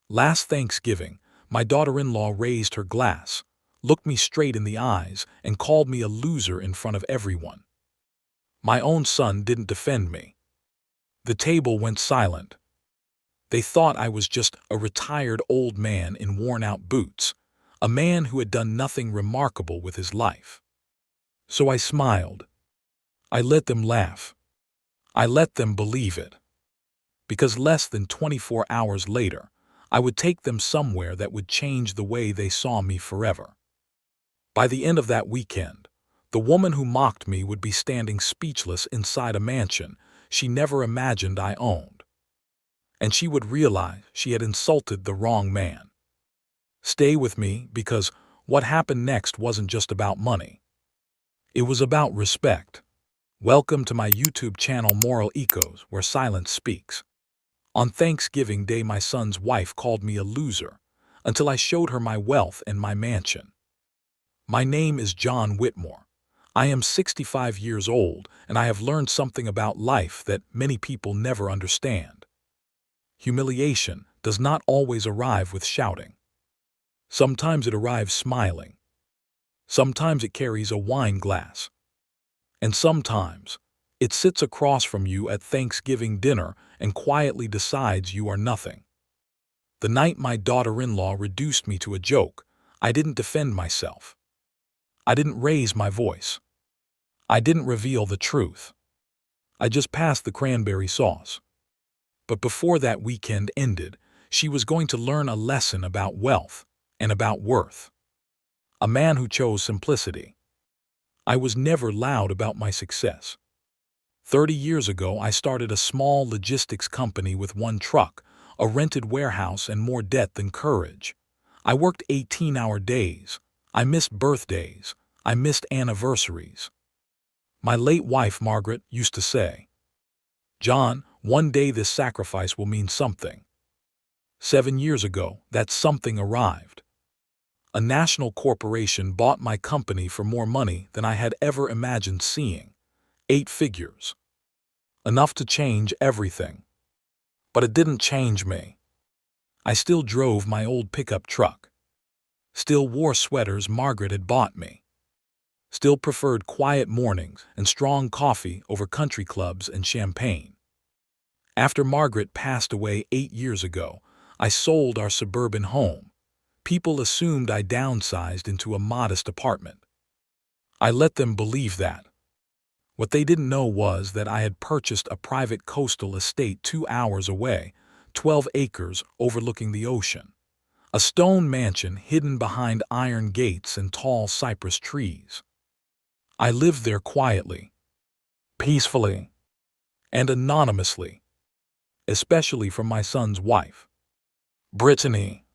Last Thanksgiving, my daughter-in-law raised her glass, looked me straight in the eyes, and called me a loser in front of everyone. My own son didn't defend me. The table went silent. They thought I was just a retired old man in worn-out boots, a man who had done nothing remarkable with his life. So I smiled. I let them laugh. I let them believe it. Because less than 24 hours later, I would take them somewhere that would change the way they saw me forever. By the end of that weekend, the woman who mocked me would be standing speechless inside a mansion she never imagined I owned. And she would realize she had insulted the wrong man. Stay with me, because what happened next wasn't just about money. It was about respect. Welcome to my YouTube channel Moral Ecos, where silence speaks. On Thanksgiving Day, my son's wife called me a loser until I showed her my wealth and my mansion. My name is John Whitmore. I am 65 years old, and I have learned something about life that many people never understand. Humiliation does not always arrive with shouting. Sometimes it arrives smiling. Sometimes it carries a wine glass. And sometimes it sits across from you at Thanksgiving dinner and quietly decides you are nothing. The night my daughter-in-law reduced me to a joke, I didn't defend myself. I didn't raise my voice. I didn't reveal the truth. I just passed the cranberry sauce. But before that weekend ended, she was going to learn a lesson about wealth and about worth. A man who chose simplicity. I was never loud about my success. 30 years ago, I started a small logistics company with one truck, a rented warehouse, and more debt than courage. I worked 18-hour days. I missed birthdays. I missed anniversaries. My late wife, Margaret, used to say, "John, one day this sacrifice will mean something." 7 years ago, that something arrived. A national corporation bought my company for more money than I had ever imagined seeing. 8 figures. Enough to change everything. But it didn't change me. I still drove my old pickup truck. Still wore sweaters Margaret had bought me. Still preferred quiet mornings and strong coffee over country clubs and champagne. After Margaret passed away 8 years ago, I sold our suburban home. People assumed I downsized into a modest apartment. I let them believe that. What they didn't know was that I had purchased a private coastal estate 2 hours away, 12 acres overlooking the ocean. A stone mansion hidden behind iron gates and tall cypress trees. I lived there quietly, peacefully, and anonymously, especially from my son's wife, Brittany.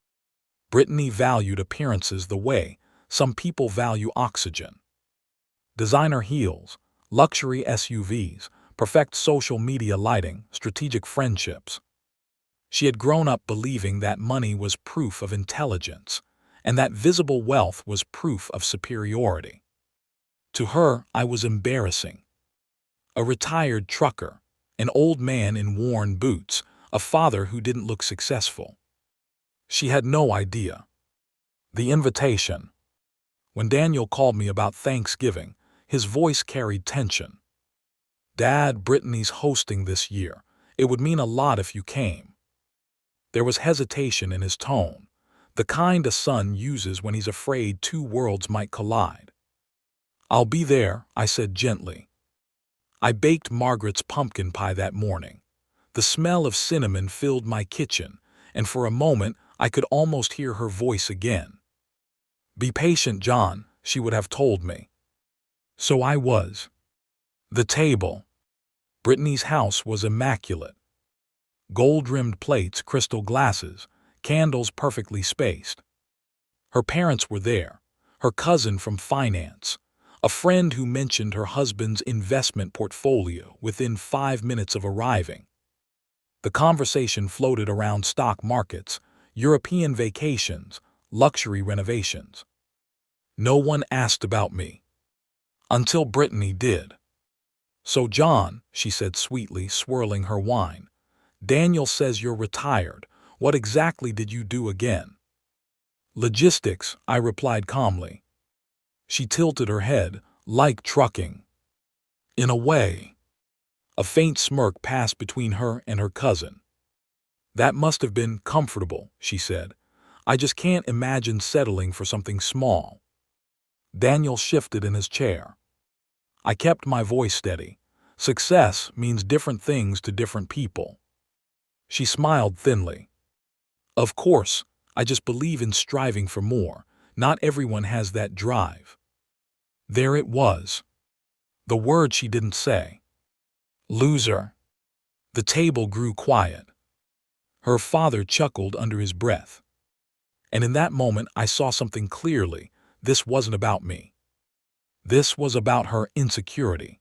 Brittany valued appearances the way some people value oxygen. Designer heels, luxury SUVs, perfect social media lighting, strategic friendships. She had grown up believing that money was proof of intelligence, and that visible wealth was proof of superiority. To her, I was embarrassing. A retired trucker, an old man in worn boots, a father who didn't look successful. She had no idea. The invitation. When Daniel called me about Thanksgiving, his voice carried tension. "Dad, Brittany's hosting this year. It would mean a lot if you came." There was hesitation in his tone, the kind a son uses when he's afraid 2 worlds might collide. "I'll be there," I said gently. I baked Margaret's pumpkin pie that morning. The smell of cinnamon filled my kitchen, and for a moment I could almost hear her voice again. "Be patient, John," she would have told me. So I was. The table. Brittany's house was immaculate. Gold-rimmed plates, crystal glasses, candles perfectly spaced. Her parents were there, her cousin from finance, a friend who mentioned her husband's investment portfolio within 5 minutes of arriving. The conversation floated around stock markets, European vacations, luxury renovations. No one asked about me. Until Brittany did. "So John," she said sweetly, swirling her wine, "Daniel says you're retired. What exactly did you do again? Logistics, I replied calmly. She tilted her head, like trucking. In a way. A faint smirk passed between her and her cousin. That must have been comfortable, she said. I just can't imagine settling for something small. Daniel shifted in his chair. I kept my voice steady. Success means different things to different people. She smiled thinly. Of course, I just believe in striving for more. Not everyone has that drive. There it was. The word she didn't say. Loser. The table grew quiet. Her father chuckled under his breath. And in that moment I saw something clearly. This wasn't about me. This was about her insecurity.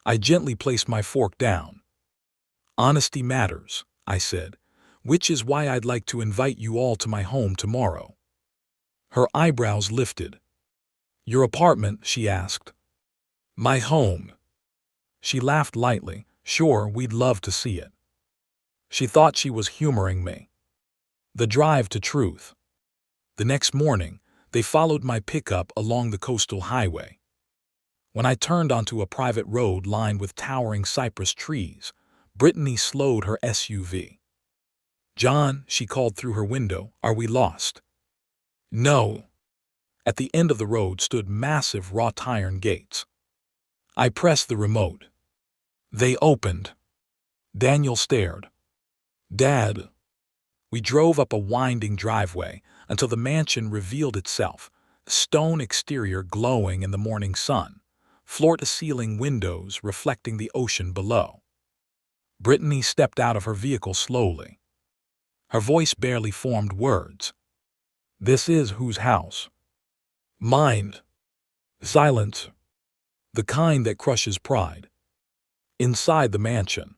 I gently placed my fork down. Honesty matters, I said, which is why I'd like to invite you all to my home tomorrow. Her eyebrows lifted. Your apartment, she asked. My home. She laughed lightly. Sure, we'd love to see it. She thought she was humoring me. The drive to truth. The next morning, they followed my pickup along the coastal highway. When I turned onto a private road lined with towering cypress trees, Brittany slowed her SUV. John, she called through her window, are we lost? No. At the end of the road stood massive wrought iron gates. I pressed the remote. They opened. Daniel stared. Dad. We drove up a winding driveway until the mansion revealed itself, stone exterior glowing in the morning sun, floor-to-ceiling windows reflecting the ocean below. Brittany stepped out of her vehicle slowly. Her voice barely formed words. This is whose house? Mine. Silence. The kind that crushes pride. Inside the mansion,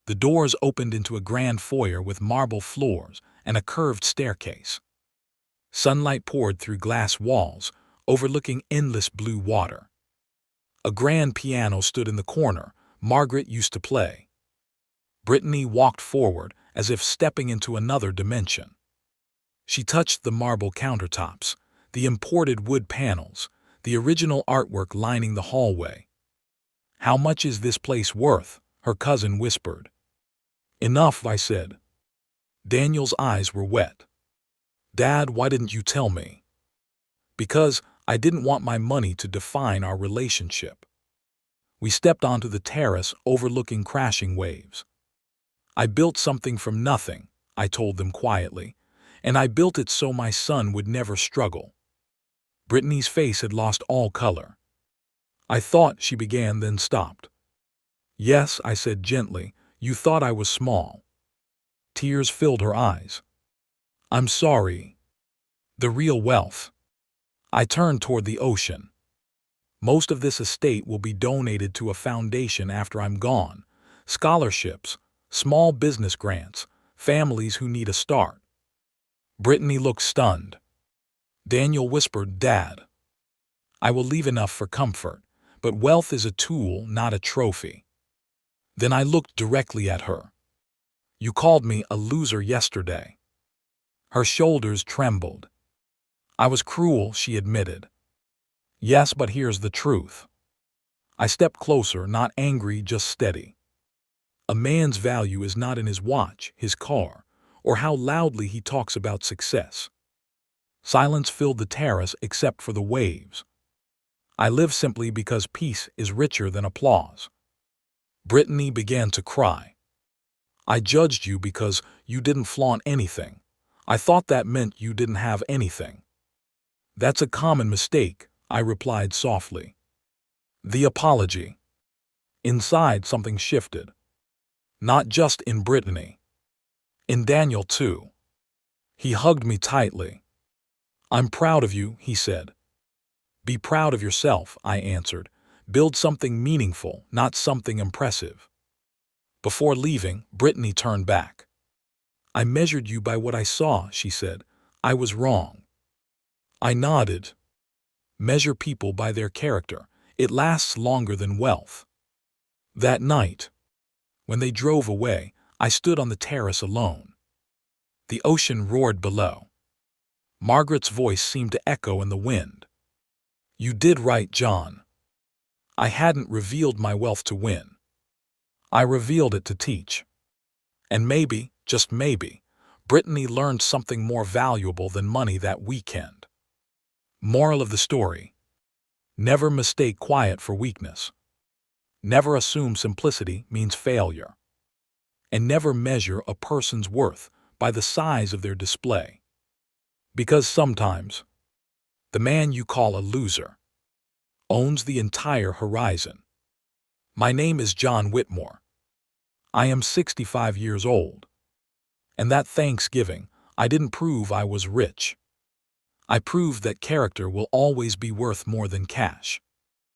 the doors opened into a grand foyer with marble floors and a curved staircase. Sunlight poured through glass walls, overlooking endless blue water. A grand piano stood in the corner. Margaret used to play. Brittany walked forward as if stepping into another dimension. She touched the marble countertops, the imported wood panels, the original artwork lining the hallway. How much is this place worth? Her cousin whispered. Enough, I said. Daniel's eyes were wet. Dad, why didn't you tell me? Because I didn't want my money to define our relationship. We stepped onto the terrace overlooking crashing waves. I built something from nothing, I told them quietly, and I built it so my son would never struggle. Brittany's face had lost all color. I thought, she began, then stopped. Yes, I said gently, you thought I was small. Tears filled her eyes. I'm sorry. The real wealth. I turned toward the ocean. Most of this estate will be donated to a foundation after I'm gone. Scholarships, small business grants, families who need a start. Brittany looked stunned. Daniel whispered, Dad. I will leave enough for comfort, but wealth is a tool, not a trophy. Then I looked directly at her. You called me a loser yesterday. Her shoulders trembled. I was cruel, she admitted. Yes, but here's the truth. I stepped closer, not angry, just steady. A man's value is not in his watch, his car, or how loudly he talks about success. Silence filled the terrace except for the waves. I live simply because peace is richer than applause. Brittany began to cry. I judged you because you didn't flaunt anything. I thought that meant you didn't have anything. That's a common mistake, I replied softly. The apology. Inside, something shifted. Not just in Brittany. In Daniel, too. He hugged me tightly. I'm proud of you, he said. Be proud of yourself, I answered. Build something meaningful, not something impressive. Before leaving, Brittany turned back. I measured you by what I saw, she said. I was wrong. I nodded. Measure people by their character. It lasts longer than wealth. That night, when they drove away, I stood on the terrace alone. The ocean roared below. Margaret's voice seemed to echo in the wind. You did right, John. I hadn't revealed my wealth to win. I revealed it to teach. And maybe, just maybe, Brittany learned something more valuable than money that weekend. Moral of the story: never mistake quiet for weakness. Never assume simplicity means failure. And never measure a person's worth by the size of their display. Because sometimes, the man you call a loser owns the entire horizon. My name is John Whitmore. I am 65 years old. And that Thanksgiving, I didn't prove I was rich. I proved that character will always be worth more than cash.